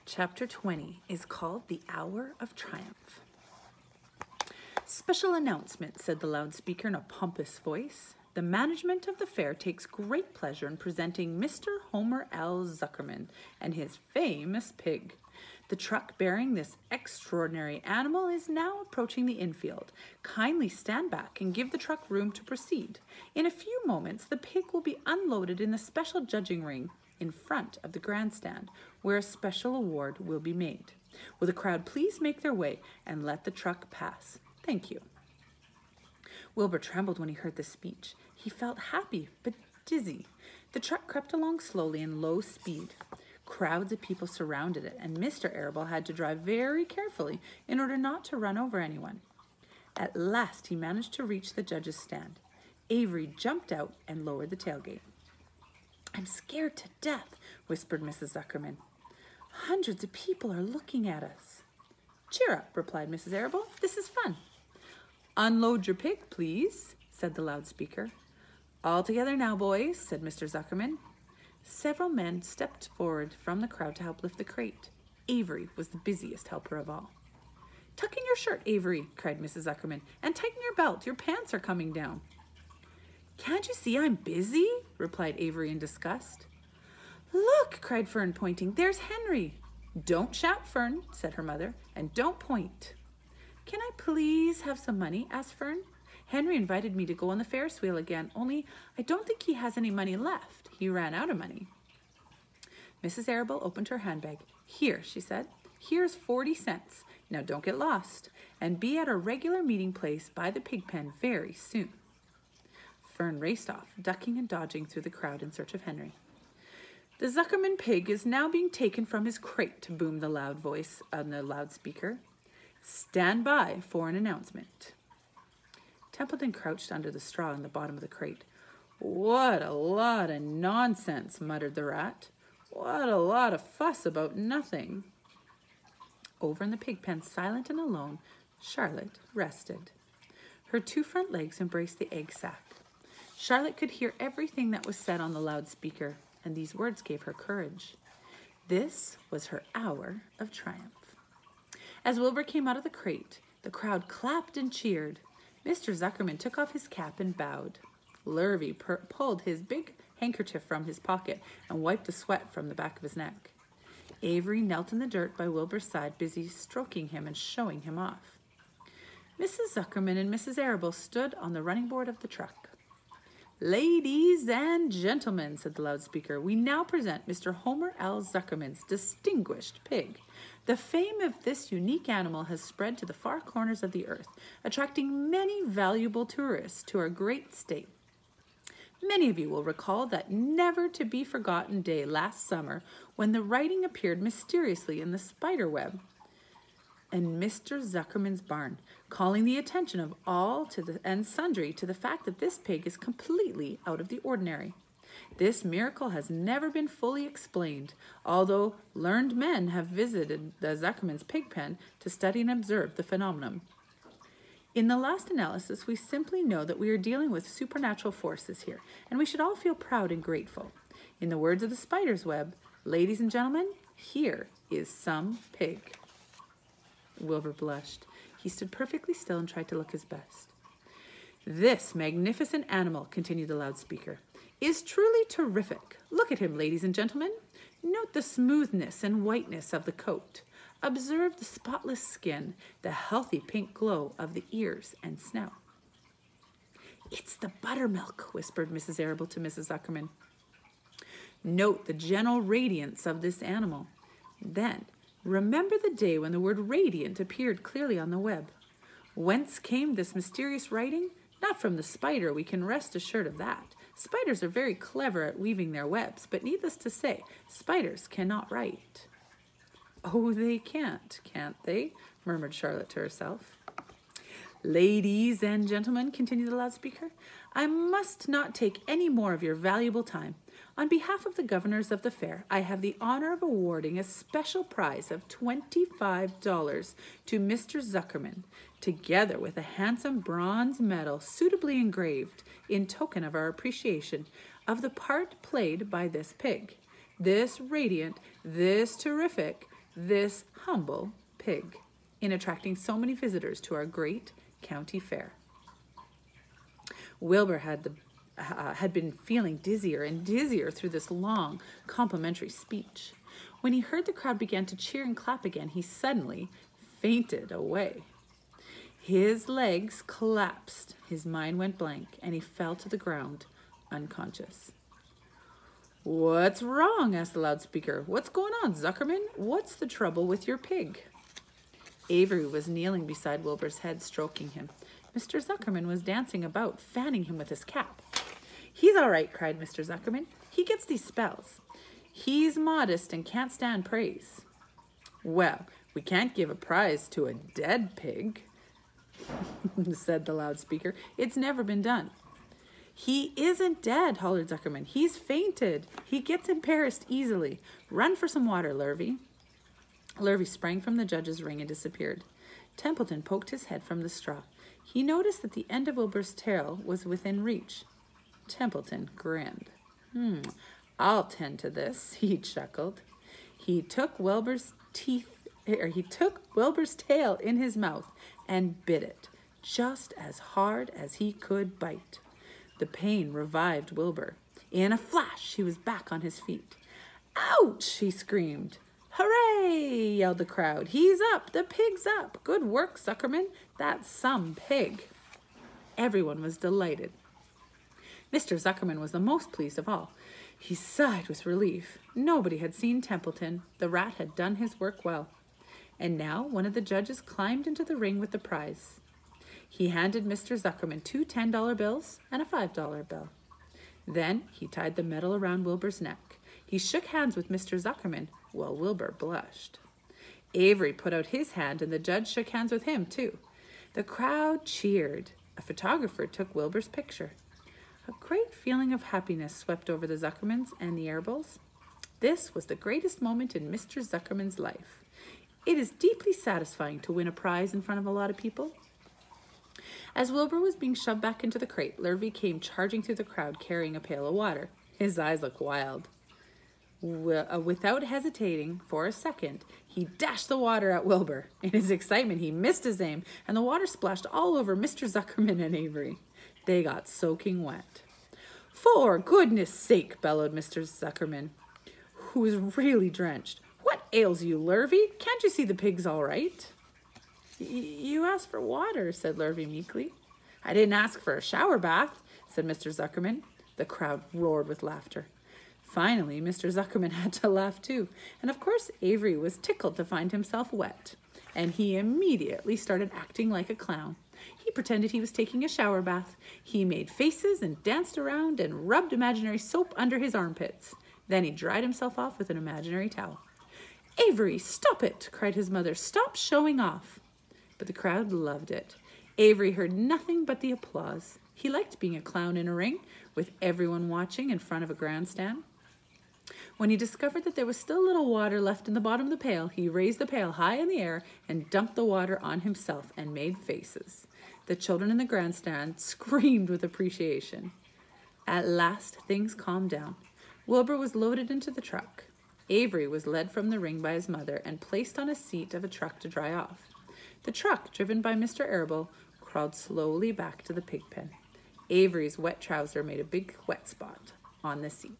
Chapter 20 is called The Hour of Triumph. Special announcement, said the loudspeaker in a pompous voice. The management of the fair takes great pleasure in presenting Mr. Homer L. Zuckerman and his famous pig. The truck bearing this extraordinary animal is now approaching the infield. Kindly stand back and give the truck room to proceed. In a few moments, the pig will be unloaded in the special judging ring in front of the grandstand, where a special award will be made. Will the crowd please make their way and let the truck pass? Thank you. Wilbur trembled when he heard this speech. He felt happy but dizzy. The truck crept along slowly in low speed. Crowds of people surrounded it, and Mr. Arable had to drive very carefully in order not to run over anyone. At last he managed to reach the judge's stand. Avery jumped out and lowered the tailgate. "I'm scared to death," whispered Mrs. Zuckerman. "Hundreds of people are looking at us." "Cheer up," replied Mrs. Arable. "This is fun." "Unload your pig, please," said the loudspeaker. "All together now, boys," said Mr. Zuckerman. Several men stepped forward from the crowd to help lift the crate. Avery was the busiest helper of all. "Tuck in your shirt, Avery," cried Mrs. Zuckerman, "and tighten your belt. Your pants are coming down." "Can't you see I'm busy?" replied Avery in disgust. "Look," cried Fern, pointing. "There's Henry." "Don't shout, Fern," said her mother, "and don't point." "Can I please have some money?" asked Fern. "Henry invited me to go on the Ferris wheel again, only I don't think he has any money left. He ran out of money." Mrs. Arable opened her handbag. "Here," she said. "Here's 40 cents. Now don't get lost, and be at our regular meeting place by the pig pen very soon." Fern raced off, ducking and dodging through the crowd in search of Henry. "The Zuckerman pig is now being taken from his crate," boomed the loud voice on the loudspeaker. "Stand by for an announcement." Templeton crouched under the straw in the bottom of the crate. "What a lot of nonsense," muttered the rat. "What a lot of fuss about nothing." Over in the pig pen, silent and alone, Charlotte rested. Her two front legs embraced the egg sack. Charlotte could hear everything that was said on the loudspeaker, and these words gave her courage. This was her hour of triumph. As Wilbur came out of the crate, the crowd clapped and cheered. Mr. Zuckerman took off his cap and bowed. Lurvy pulled his big handkerchief from his pocket and wiped the sweat from the back of his neck. Avery knelt in the dirt by Wilbur's side, busy stroking him and showing him off. Mrs. Zuckerman and Mrs. Arable stood on the running board of the truck. "Ladies and gentlemen," said the loudspeaker, "we now present Mr. Homer L. Zuckerman's distinguished pig. The fame of this unique animal has spread to the far corners of the earth, attracting many valuable tourists to our great state. Many of you will recall that never-to-be-forgotten day last summer when the writing appeared mysteriously in the spider web in Mr. Zuckerman's barn, calling the attention of all and sundry to the fact that this pig is completely out of the ordinary. This miracle has never been fully explained, although learned men have visited the Zuckerman's pig pen to study and observe the phenomenon. In the last analysis, we simply know that we are dealing with supernatural forces here, and we should all feel proud and grateful. In the words of the spider's web, ladies and gentlemen, here is some pig." Wilbur blushed. He stood perfectly still and tried to look his best. "This magnificent animal," continued the loudspeaker, "is truly terrific. Look at him, ladies and gentlemen. Note the smoothness and whiteness of the coat. Observe the spotless skin, the healthy pink glow of the ears and snout." "It's the buttermilk," whispered Mrs. Arable to Mrs. Zuckerman. "Note the gentle radiance of this animal. Then, remember the day when the word radiant appeared clearly on the web. Whence came this mysterious writing? Not from the spider, we can rest assured of that. Spiders are very clever at weaving their webs, but needless to say, spiders cannot write." "Oh, they can't they?" murmured Charlotte to herself. "Ladies and gentlemen," continued the loudspeaker, "I must not take any more of your valuable time. On behalf of the governors of the fair, I have the honor of awarding a special prize of $25 to Mr. Zuckerman, together with a handsome bronze medal suitably engraved in token of our appreciation of the part played by this pig. This radiant, this terrific, this humble pig in attracting so many visitors to our great county fair. Wilbur had been feeling dizzier and dizzier through this long, complimentary speech. When he heard the crowd began to cheer and clap again, he suddenly fainted away. His legs collapsed, his mind went blank, and he fell to the ground, unconscious. "What's wrong?" asked the loudspeaker. "What's going on, Zuckerman? What's the trouble with your pig?" Avery was kneeling beside Wilbur's head, stroking him. Mr. Zuckerman was dancing about, fanning him with his cap. "He's all right," cried Mr. Zuckerman. "He gets these spells. He's modest and can't stand praise." "Well, we can't give a prize to a dead pig," said the loudspeaker. "It's never been done." "He isn't dead," hollered Zuckerman. "He's fainted. He gets embarrassed easily. Run for some water, Lurvy." Lurvy sprang from the judge's ring and disappeared. Templeton poked his head from the straw. He noticed that the end of Wilbur's tail was within reach. Templeton grinned. "I'll tend to this," he chuckled. He took Wilbur's tail in his mouth and bit it, just as hard as he could bite. The pain revived Wilbur. In a flash, he was back on his feet. "Ouch!" he screamed. "Hooray!" yelled the crowd. "He's up! The pig's up! Good work, Zuckerman! That's some pig!" Everyone was delighted. Mr. Zuckerman was the most pleased of all. He sighed with relief. Nobody had seen Templeton. The rat had done his work well. And now one of the judges climbed into the ring with the prize. He handed Mr. Zuckerman 2 $10 bills and a $5 bill. Then he tied the medal around Wilbur's neck. He shook hands with Mr. Zuckerman while Wilbur blushed. Avery put out his hand and the judge shook hands with him too. The crowd cheered. A photographer took Wilbur's picture. A great feeling of happiness swept over the Zuckermans and the Arabels. This was the greatest moment in Mr. Zuckerman's life. It is deeply satisfying to win a prize in front of a lot of people. As Wilbur was being shoved back into the crate, Lurvy came charging through the crowd carrying a pail of water. His eyes looked wild. Without hesitating for a second, he dashed the water at Wilbur. In his excitement, he missed his aim, and the water splashed all over Mr. Zuckerman and Avery. They got soaking wet. "For goodness sake," bellowed Mr. Zuckerman, who was really drenched. "What ails you, Lurvy? Can't you see the pig's all right?" "You asked for water," said Lurvy meekly. "I didn't ask for a shower bath," said Mr. Zuckerman. The crowd roared with laughter. Finally, Mr. Zuckerman had to laugh too, and of course Avery was tickled to find himself wet, and he immediately started acting like a clown. He pretended he was taking a shower bath. He made faces and danced around and rubbed imaginary soap under his armpits. Then he dried himself off with an imaginary towel. "Avery, stop it!" cried his mother. "Stop showing off!" But the crowd loved it. Avery heard nothing but the applause. He liked being a clown in a ring, with everyone watching in front of a grandstand. When he discovered that there was still a little water left in the bottom of the pail, he raised the pail high in the air and dumped the water on himself and made faces. The children in the grandstand screamed with appreciation. At last, things calmed down. Wilbur was loaded into the truck. Avery was led from the ring by his mother and placed on a seat of a truck to dry off. The truck, driven by Mr. Arable, crawled slowly back to the pig pen. Avery's wet trouser made a big wet spot on the seat.